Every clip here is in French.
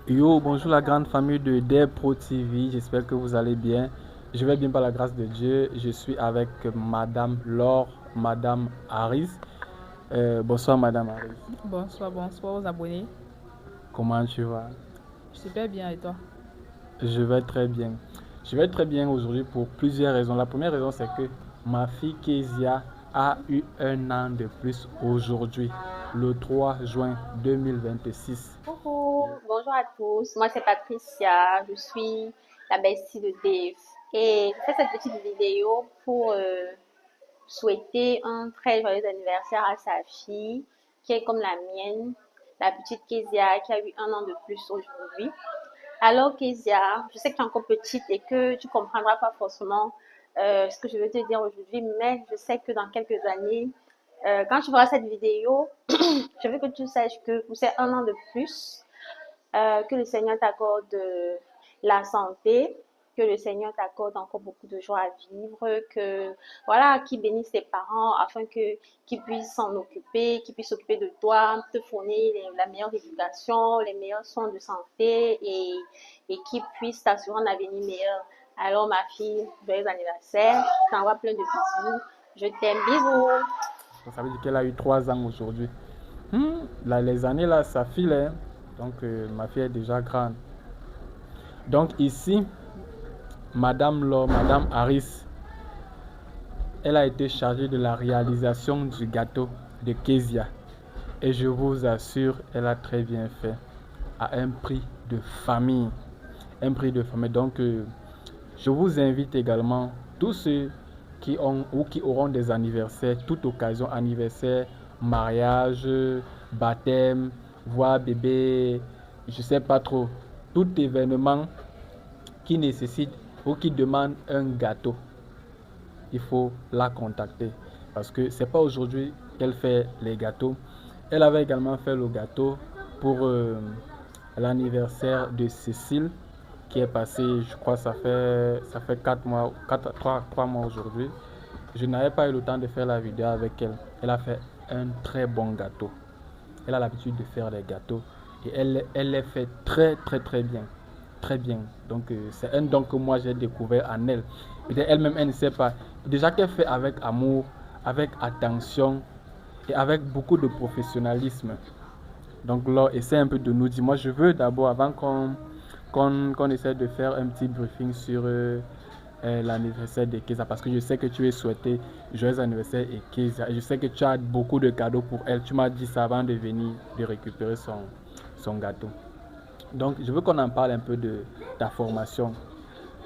Yo, bonjour la grande famille de DEPRO TV, j'espère que vous allez bien. Je vais bien par la grâce de Dieu. Je suis avec Madame Laure, Madame Harris. Bonsoir Madame Harris. Bonsoir, bonsoir aux abonnés. Comment tu vas? Super bien et toi? Je vais très bien. Je vais très bien aujourd'hui pour plusieurs raisons. La première raison, c'est que ma fille Kezia a eu un an de plus aujourd'hui, le 3 juin 2026. Coucou, bonjour à tous. Moi, c'est Patricia. Je suis la bestie de Dave. Et je fais cette petite vidéo pour souhaiter un très joyeux anniversaire à sa fille, qui est comme la mienne, la petite Kezia, qui a eu un an de plus aujourd'hui. Alors, Kezia, je sais que tu es encore petite et que tu comprendras pas forcément ce que je veux te dire aujourd'hui, mais je sais que dans quelques années, quand tu verras cette vidéo, je veux que tu saches que pour ces un an de plus, que le Seigneur t'accorde la santé, que le Seigneur t'accorde encore beaucoup de joie à vivre, que voilà, qu'il bénisse tes parents afin que qu'ils puissent s'en occuper, qu'ils puissent s'occuper de toi, te fournir la meilleure éducation, les meilleurs soins de santé et qu'ils puissent t'assurer un avenir meilleur. Alors ma fille, joyeux anniversaire, je t'envoie plein de bisous, je t'aime, bisous. Ça veut dire qu'elle a eu 3 ans aujourd'hui. Là, les années là, ça file, hein. Donc, ma fille est déjà grande. Donc, ici, Madame Laure, Madame Harris, elle a été chargée de la réalisation du gâteau de Kezia. Et je vous assure, elle a très bien fait. À un prix de famille. Un prix de famille. Donc, je vous invite également, tous ceux qui ont ou qui auront des anniversaires, toute occasion, anniversaire, mariage, baptême, voir bébé, je sais pas trop, tout événement qui nécessite ou qui demande un gâteau, il faut la contacter. Parce que c'est pas aujourd'hui qu'elle fait les gâteaux. Elle avait également fait le gâteau pour l'anniversaire de Cécile qui est passé, je crois, ça fait 4 mois, 3 mois aujourd'hui. Je n'avais pas eu le temps de faire la vidéo avec elle. Elle a fait un très bon gâteau. Elle a l'habitude de faire les gâteaux et elle les fait très très très bien. Très bien. Donc c'est un don que moi j'ai découvert en elle. Peut-être elle-même elle ne sait pas. Déjà qu'elle fait avec amour, avec attention et avec beaucoup de professionnalisme. Donc là, essaie un peu de nous dire. Moi je veux d'abord, avant qu'on essaie de faire un petit briefing sur l'anniversaire de Keza, parce que je sais que tu es souhaité joyeux anniversaire et Keza. Je sais que tu as beaucoup de cadeaux pour elle. Tu m'as dit ça avant de venir de récupérer son gâteau. Donc, je veux qu'on en parle un peu de ta formation.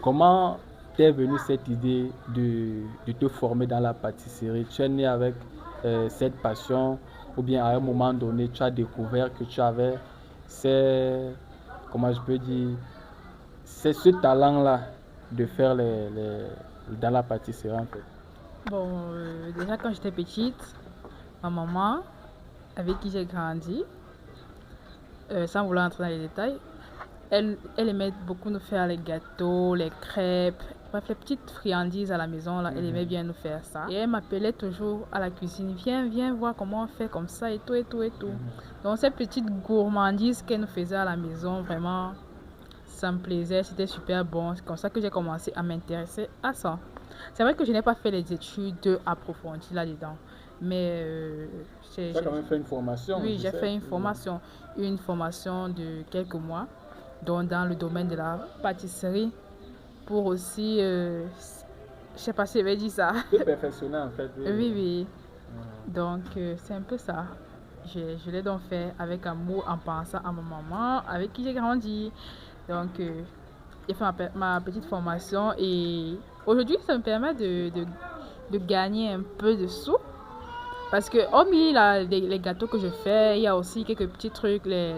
Comment t'es venue cette idée de te former dans la pâtisserie? Tu es né avec cette passion ou bien à un moment donné, tu as découvert que tu avais ces, comment je peux dire, c'est ce talent-là de faire dans la pâtisserie en fait. Bon, déjà quand j'étais petite, ma maman, avec qui j'ai grandi, sans vouloir entrer dans les détails, elle aimait beaucoup nous faire les gâteaux, les crêpes, bref, les petites friandises à la maison, là, elle aimait bien nous faire ça. Et elle m'appelait toujours à la cuisine, viens voir comment on fait comme ça et tout, et tout, et tout. Donc ces petites gourmandises qu'elle nous faisait à la maison, vraiment, ça me plaisait, c'était super bon. C'est comme ça que j'ai commencé à m'intéresser à ça. C'est vrai que je n'ai pas fait les études approfondies là-dedans, mais Tu as quand même fait une formation, oui, je j'ai sais. fait une formation de quelques mois, donc dans le domaine de la pâtisserie, pour aussi, je sais pas si j'avais dit ça. Tu es perfectionné en fait. Oui, Oui, oui. Donc c'est un peu ça. Je l'ai donc fait avec amour en pensant à ma maman avec qui j'ai grandi. Donc j'ai fait ma petite formation et aujourd'hui ça me permet de gagner un peu de sous. Parce que hormis les gâteaux que je fais, il y a aussi quelques petits trucs, les,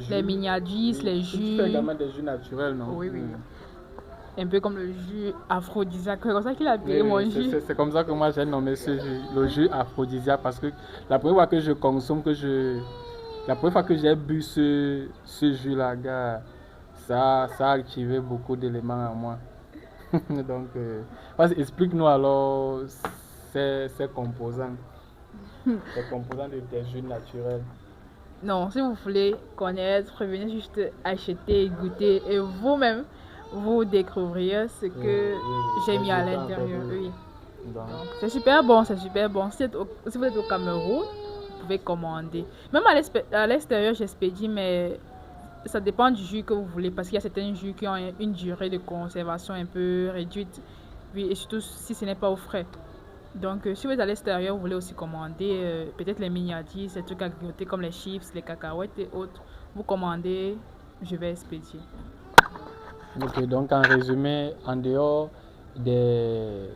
les mignardis, les Tu fais jus. également des jus naturels, non? Oui, oui. Un peu comme le jus aphrodisiaque. C'est comme ça qu'il a appelé mon jus. C'est comme ça que moi j'ai nommé ce jus, le jus aphrodisiaque, parce que la première fois que je consomme, la première fois que j'ai bu ce jus-là, gars, ça a activé beaucoup d'éléments en moi. Donc, explique-nous alors ces composants de tes jus naturels. Non, si vous voulez connaître, venez juste acheter, goûter et vous-même, vous découvrir ce que j'ai mis à l'intérieur. Oui. Donc, C'est super bon, c'est super bon. Si vous êtes au Cameroun, vous pouvez commander. Même à l'extérieur, j'expédie, mais ça dépend du jus que vous voulez parce qu'il y a certains jus qui ont une durée de conservation un peu réduite. Oui, et surtout si ce n'est pas au frais. Donc, si vous êtes à l'extérieur, vous voulez aussi commander peut-être les miniadis, ces trucs à grignoter comme les chips, les cacahuètes et autres. Vous commandez, je vais expédier. ok, donc en résumé, en dehors des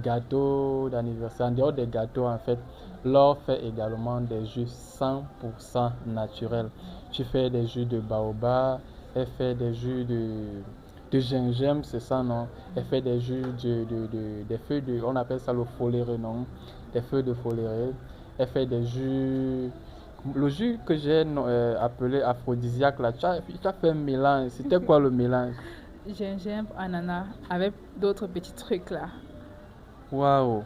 gâteaux d'anniversaire, en dehors des gâteaux, en fait, Laure fait également des jus 100% naturels. Tu fais des jus de baobab, elle fait des jus de gingembre, c'est ça, non? Elle fait des jus des feuilles on appelle ça le foléré, non? Des feuilles de foléré. Elle fait des jus. Le jus que j'ai appelé aphrodisiaque, là, tu as fait un mélange. C'était quoi le mélange? Gingembre, ananas, avec d'autres petits trucs là. Waouh!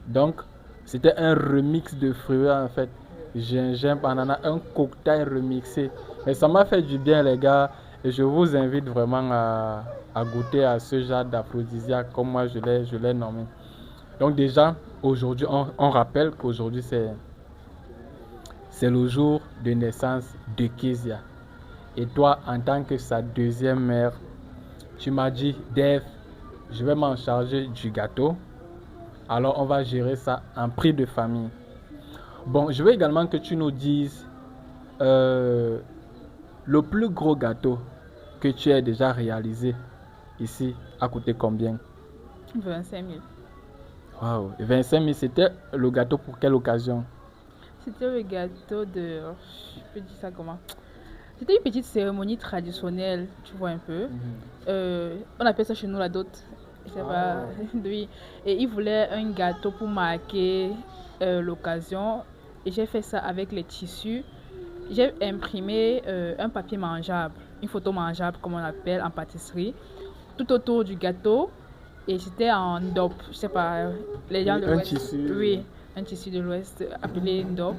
Donc, c'était un remix de fruits en fait. Gingembre, ananas, un cocktail remixé. Mais ça m'a fait du bien, les gars. Et je vous invite vraiment à goûter à ce genre d'aphrodisiaque, comme moi je l'ai nommé. Donc, déjà, aujourd'hui, on rappelle qu'aujourd'hui, c'est le jour de naissance de Kezia. Et toi, en tant que sa deuxième mère, tu m'as dit, Dave, je vais m'en charger du gâteau. Alors, on va gérer ça en prix de famille. Bon, je veux également que tu nous dises le plus gros gâteau que tu as déjà réalisé ici a coûté combien? 25 000. Waouh, 25 000, c'était le gâteau pour quelle occasion? C'était le gâteau de... Je peux dire ça comment? C'était une petite cérémonie traditionnelle, tu vois un peu. On appelle ça chez nous la dot. Je sais pas. Oui. Et ils voulaient un gâteau pour marquer l'occasion. Et j'ai fait ça avec les tissus. J'ai imprimé un papier mangeable, une photo mangeable comme on appelle en pâtisserie, tout autour du gâteau. Et c'était en dope. Je sais pas, les gens de l'Ouest. Tissu. Oui, un tissu de l'Ouest appelé dope.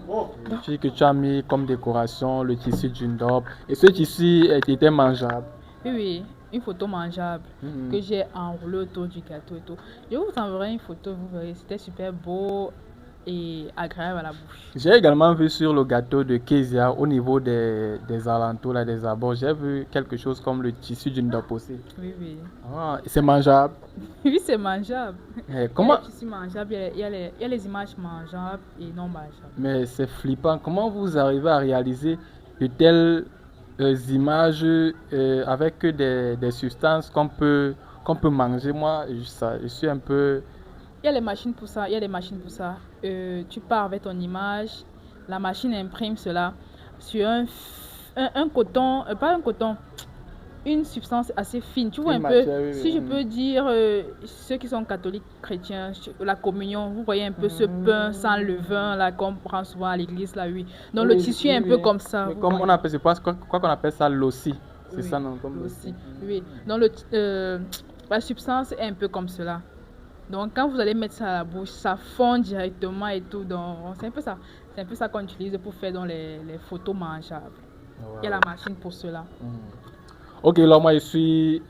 Que tu as mis comme décoration le tissu d'une dope. Et ce tissu était mangeable. Oui, oui, une photo mangeable que j'ai enroulée autour du gâteau et tout. Je vous enverrai une photo, vous verrez, c'était super beau et agréable à la bouche. J'ai également vu sur le gâteau de Kezia, au niveau des alentours, là, des abords, j'ai vu quelque chose comme le tissu d'une dope aussi. Oui, oui. Ah, c'est mangeable. Oui, c'est mangeable. Comment... Il y a les tissus mangeables, il y a les images mangeables et non mangeables. Mais c'est flippant. Comment vous arrivez à réaliser de telles images avec des substances qu'on peut manger? Moi, je suis un peu... Il y a les machines pour ça, il y a les machines pour ça. Tu pars avec ton image, la machine imprime cela sur un coton, pas un coton, une substance assez fine. Tu vois un peu, si je peux dire, ceux qui sont catholiques, chrétiens, la communion, vous voyez un peu ce pain sans levain là qu'on prend souvent à l'église là, oui. Donc le tissu est un peu comme ça. Comme on appelle, c'est quoi qu'on appelle ça, l'ossi. C'est ça, non? Comme l'ossi. Oui. Donc la substance est un peu comme cela. Donc quand vous allez mettre ça à la bouche, ça fond directement et tout. Donc c'est un peu ça. C'est un peu ça qu'on utilise pour faire dans les photos mangeables. Wow. Il y a la machine pour cela. Ok, alors moi je suis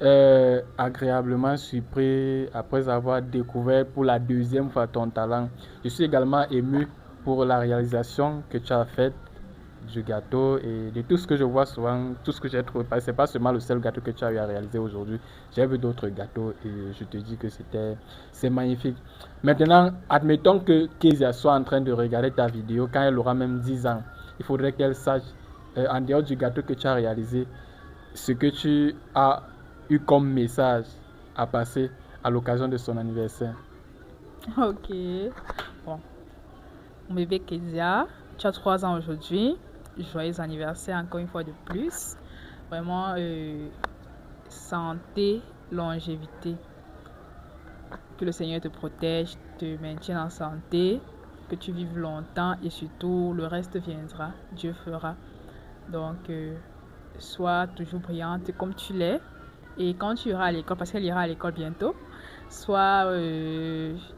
agréablement surpris après avoir découvert pour la deuxième fois ton talent. Je suis également ému pour la réalisation que tu as faite du gâteau et de tout ce que je vois souvent, tout ce que j'ai trouvé. C'est pas seulement le seul gâteau que tu as eu à réaliser aujourd'hui. J'ai vu d'autres gâteaux et je te dis que c'est magnifique. Maintenant, admettons que Kezia soit en train de regarder ta vidéo quand elle aura même 10 ans. Il faudrait qu'elle sache, en dehors du gâteau que tu as réalisé, ce que tu as eu comme message à passer à l'occasion de son anniversaire. Ok. Bon. Mon bébé Kezia, tu as 3 ans aujourd'hui. Joyeux anniversaire encore une fois de plus. Vraiment, santé, longévité. Que le Seigneur te protège, te maintienne en santé, que tu vives longtemps et surtout le reste viendra. Dieu fera. Donc, sois toujours brillante comme tu l'es. Et quand tu iras à l'école, parce qu'elle ira à l'école bientôt, sois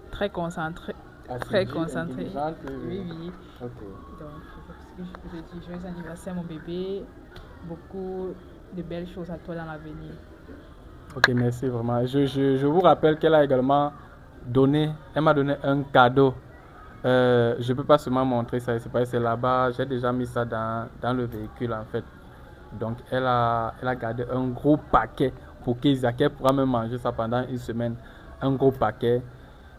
très concentrée. Très concentrée. Oui. Oui, oui. Okay. Donc, que je peux te dire. Joyeux anniversaire, mon bébé. Beaucoup de belles choses à toi dans l'avenir. Ok, merci vraiment. Je vous rappelle qu'elle a également elle m'a donné un cadeau. Je ne peux pas seulement montrer ça, c'est là-bas. J'ai déjà mis ça dans le véhicule en fait. Donc elle a gardé un gros paquet pour Kezia, qu'elle pourra même manger ça pendant une semaine. Un gros paquet.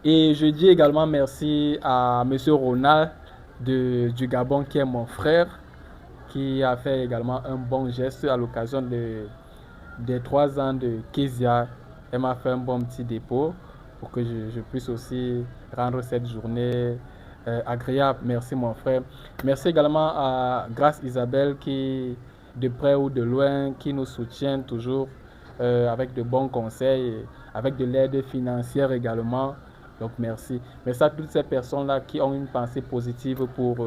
Et je dis également merci à Monsieur Ronald du Gabon qui est mon frère, qui a fait également un bon geste à l'occasion des 3 ans de Kezia. Elle m'a fait un bon petit dépôt pour que je puisse aussi rendre cette journée agréable. Merci mon frère. Merci également à Grâce Isabelle qui, de près ou de loin, qui nous soutient toujours avec de bons conseils, avec de l'aide financière également. Donc merci. Merci à toutes ces personnes-là qui ont une pensée positive pour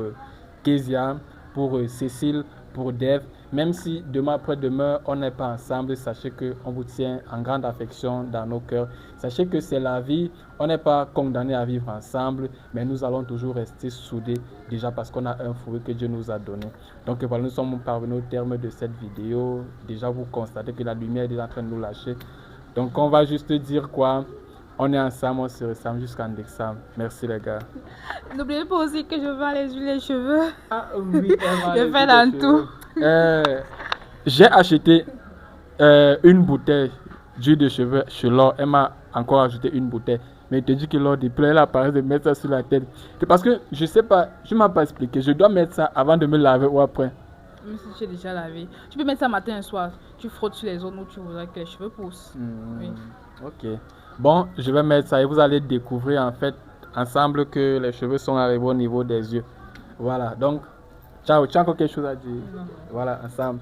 Kezia, pour Cécile, pour Dave. Même si demain après-demain, on n'est pas ensemble, sachez qu'on vous tient en grande affection dans nos cœurs. Sachez que c'est la vie, on n'est pas condamné à vivre ensemble, mais nous allons toujours rester soudés, déjà parce qu'on a un fruit que Dieu nous a donné. Donc voilà, nous sommes parvenus au terme de cette vidéo. Déjà, vous constatez que la lumière est déjà en train de nous lâcher. Donc on va juste dire quoi? On est ensemble, on se ressemble jusqu'en décembre. Merci les gars. N'oubliez pas aussi que je vends les huiles et cheveux. Ah oui, Je fais dans tout. J'ai acheté une bouteille d'huile de cheveux chez Laure. Elle m'a encore ajouté une bouteille. Mais il te dit que Laure déplaît, elle a parlé de mettre ça sur la tête. C'est parce que je sais pas, je ne m'ai pas expliqué. Je dois mettre ça avant de me laver ou après. Même si tu es déjà lavé. Tu peux mettre ça matin et soir. Tu frottes sur les zones où tu voudrais que les cheveux poussent. Oui. Ok. Bon, je vais mettre ça et vous allez découvrir en fait ensemble que les cheveux sont arrivés au niveau des yeux. Voilà, donc, ciao. Tu as encore quelque chose à dire? Non. Voilà, ensemble.